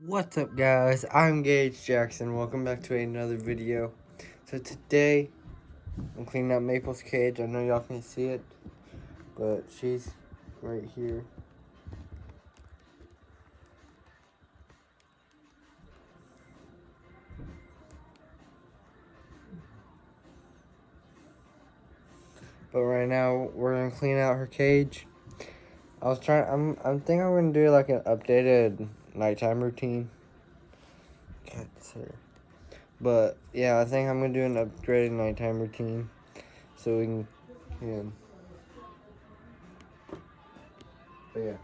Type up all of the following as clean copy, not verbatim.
What's up, guys? I'm Gage Jackson. Welcome back to another video. So today I'm cleaning out Maple's cage. I know y'all can't see it, but she's right here. But right now we're gonna clean out her cage. I think I'm gonna do like an updated nighttime routine. Cats here. But yeah, I think I'm gonna do an upgraded nighttime routine so we can. Yeah. But yeah,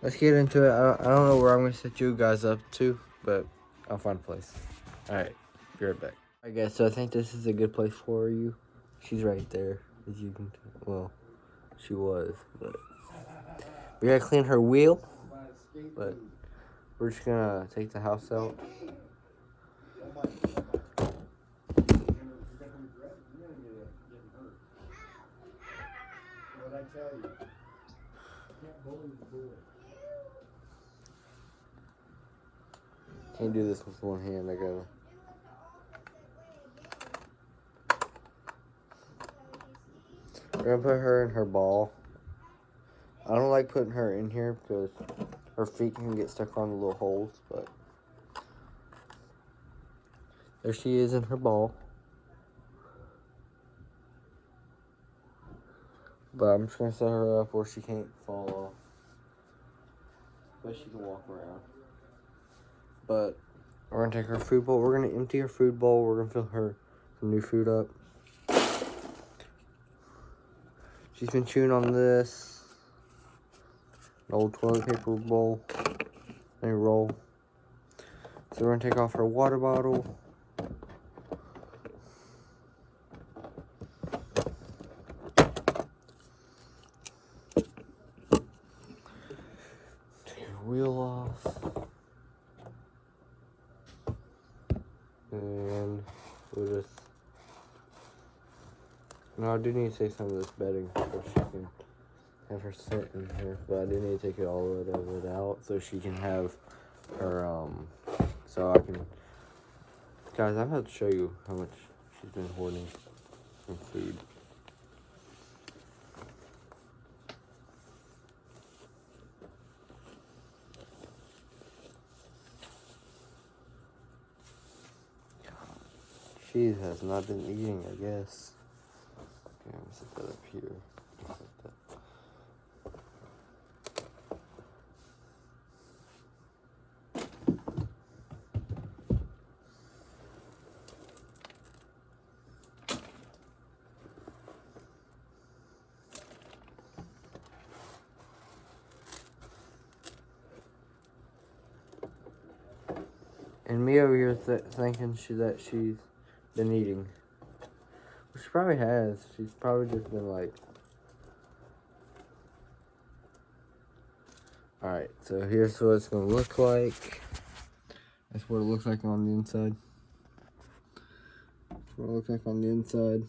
let's get into it. I don't know where I'm gonna set you guys up to, but I'll find a place. Alright, be right back. Alright guys, so I think this is a good place for you. She's right there, as you can tell. Well, she was, but we gotta clean her wheel, but we're just gonna take the house out. Can't do this with one hand, I gotta. We're gonna put her in her ball. I don't like putting her in here because her feet can get stuck on the little holes, but there she is in her ball. But I'm just gonna set her up where she can't fall off. But she can walk around. But we're gonna take her food bowl. We're gonna empty her food bowl. We're gonna fill her some new food up. She's been chewing on this. An old toilet paper bowl. And a roll. So we're gonna take off her water bottle. Take her wheel off. And we'll just... No, I do need to take some of this bedding so she can have her sit in here. But I do need to take it all of it out so she can have her, so I can... Guys, I'm about to show you how much she's been hoarding from food. She has not been eating, I guess. Okay, I'm gonna set that up here. Like that. And me over here thinking that she's been eating. Well, she probably has. She's probably just been like... Alright, so here's what it's going to look like. That's what it looks like on the inside. That's what it looks like on the inside.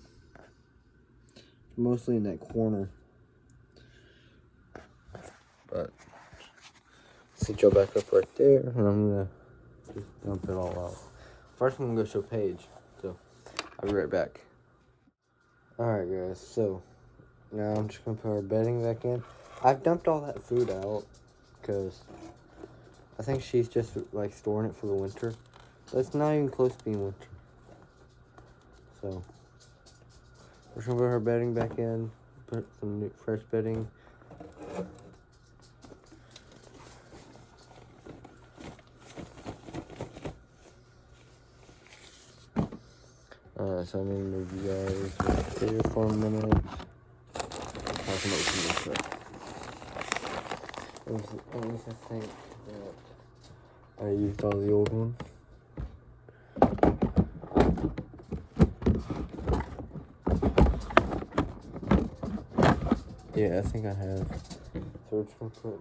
Mostly in that corner. But, sit y'all back up right there, and I'm going to just dump it all out. First, I'm going to go show Paige. So, I'll be right back. Alright, guys, so now I'm just going to put our bedding back in. I've dumped all that food out because I think she's just like storing it for the winter. But it's not even close to being winter. So, we're just going to put her bedding back in, put some new, fresh bedding. So I'm going to move you guys here for a minute. I can open this up. At least I think that I used all the old one. Yeah, I think I have. So we're just going to put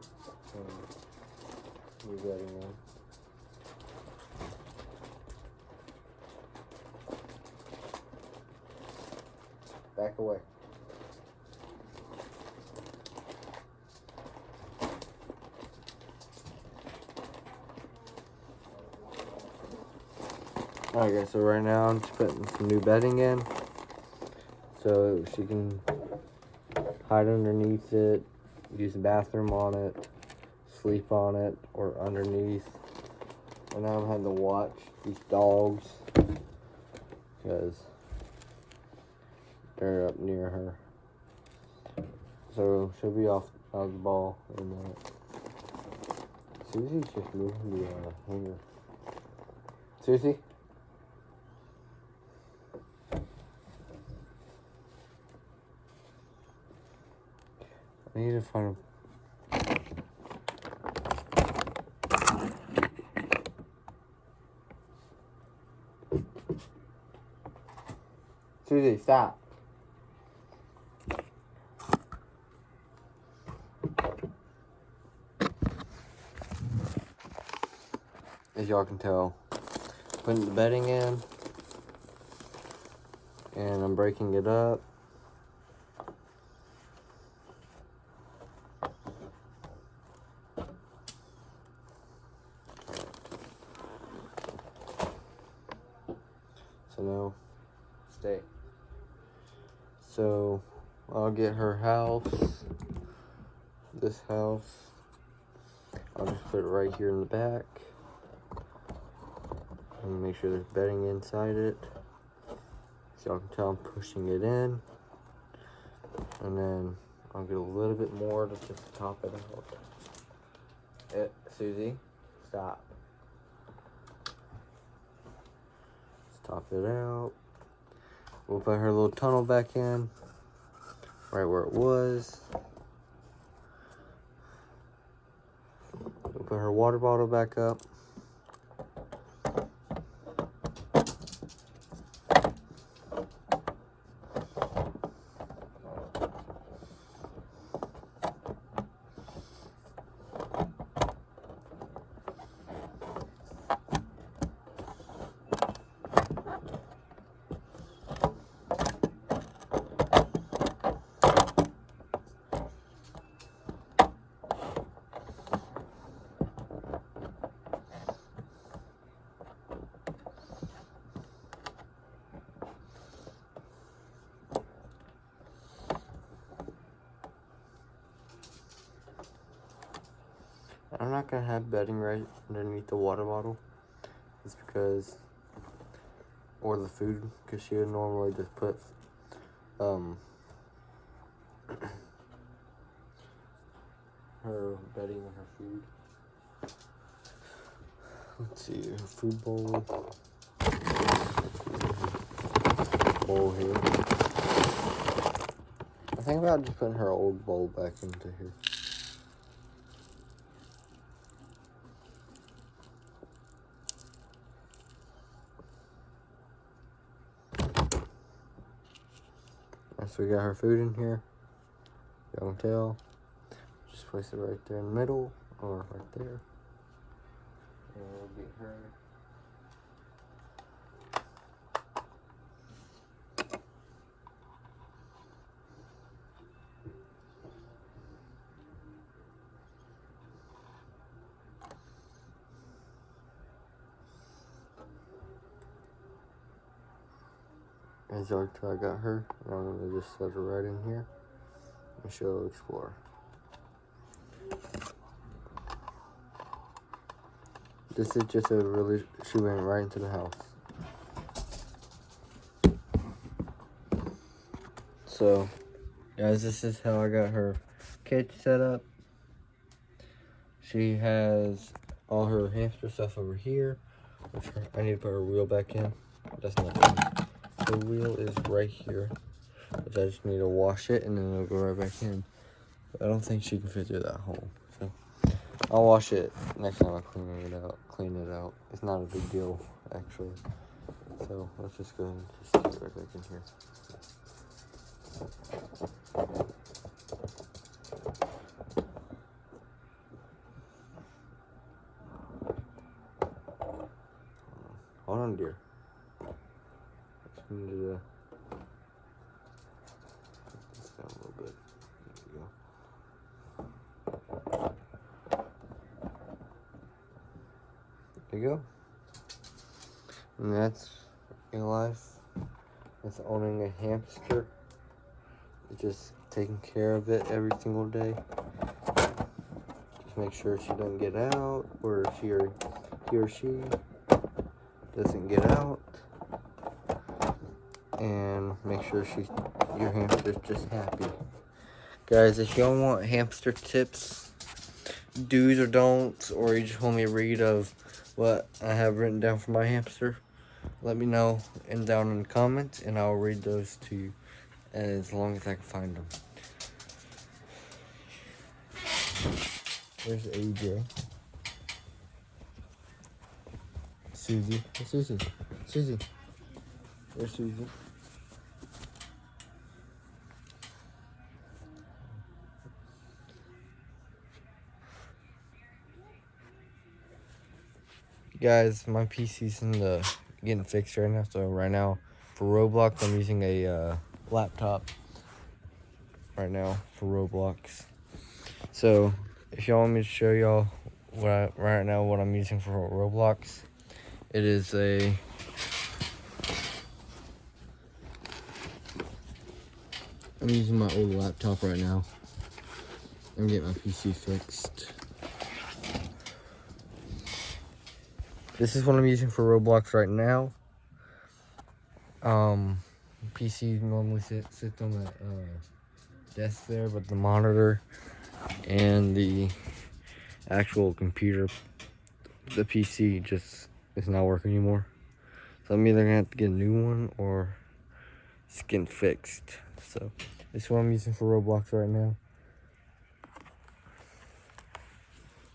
new bedding on. Back away. Alright guys, so right now I'm just putting some new bedding in so she can hide underneath it, use the bathroom on it, sleep on it, or underneath. And now I'm having to watch these dogs because they're up near her. So she'll be off of the ball in a minute. Susie's just moving the hanger. Susie? I need to find him. Susie, stop. As y'all can tell, putting the bedding in, and I'm breaking it up. So now, stay. So I'll get her house, this house. I'll just put it right here in the back. And make sure there's bedding inside it. So y'all can tell I'm pushing it in. And then I'll get a little bit more to just top it out. Susie, stop. Let's top it out. We'll put her little tunnel back in, right where it was. We'll put her water bottle back up. I'm not gonna have bedding right underneath the water bottle. It's because, or the food, because she would normally just put her bedding and her food. Let's see, her food bowl. Bowl here. I think about just putting her old bowl back into here. So we got her food in here. Y'all can tell. Just place it right there in the middle, or right there. And we'll get her. As y'all can tell, I got her, and I'm gonna just set her right in here, and she'll explore. This is just she went right into the house. So, guys, this is how I got her cage set up. She has all her hamster stuff over here, which I need to put her wheel back in. That's not fun. The wheel is right here, which I just need to wash it and then it'll go right back in. But I don't think she can fit through that hole. So I'll wash it next time I clean it out. It's not a big deal, actually. So let's just go ahead and just stick it right back in here. Hold on, dear. Just need to put this down a little bit. There you go. And that's in life. That's owning a hamster. Just taking care of it every single day. Just make sure she doesn't get out, or he or she doesn't get out. And make sure your hamster's just happy. Guys, if y'all want hamster tips, do's or don'ts, or you just want me to read of what I have written down for my hamster, let me know down in the comments, and I'll read those to you as long as I can find them. There's AJ. Susie. Hey, Susie. Susie. There's Susie. Guys, my PC's getting fixed right now. So right now, for Roblox, I'm using a laptop right now for Roblox. So if y'all want me to show y'all right now what I'm using for Roblox, it is I'm using my old laptop right now. I'm getting my PC fixed. This is what I'm using for Roblox right now. PC normally sits on the desk there, but the monitor and the actual computer, the PC just is not working anymore. So I'm either gonna have to get a new one or it's getting fixed. So this is what I'm using for Roblox right now.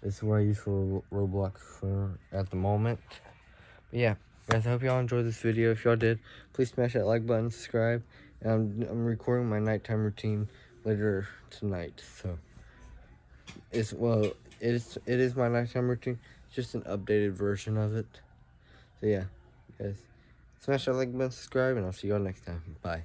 This is what I use for Roblox at the moment. But yeah, guys, I hope y'all enjoyed this video. If y'all did, please smash that like button, subscribe. And I'm recording my nighttime routine later tonight. So it is my nighttime routine. It's just an updated version of it. So yeah, guys, smash that like button, subscribe, and I'll see y'all next time. Bye.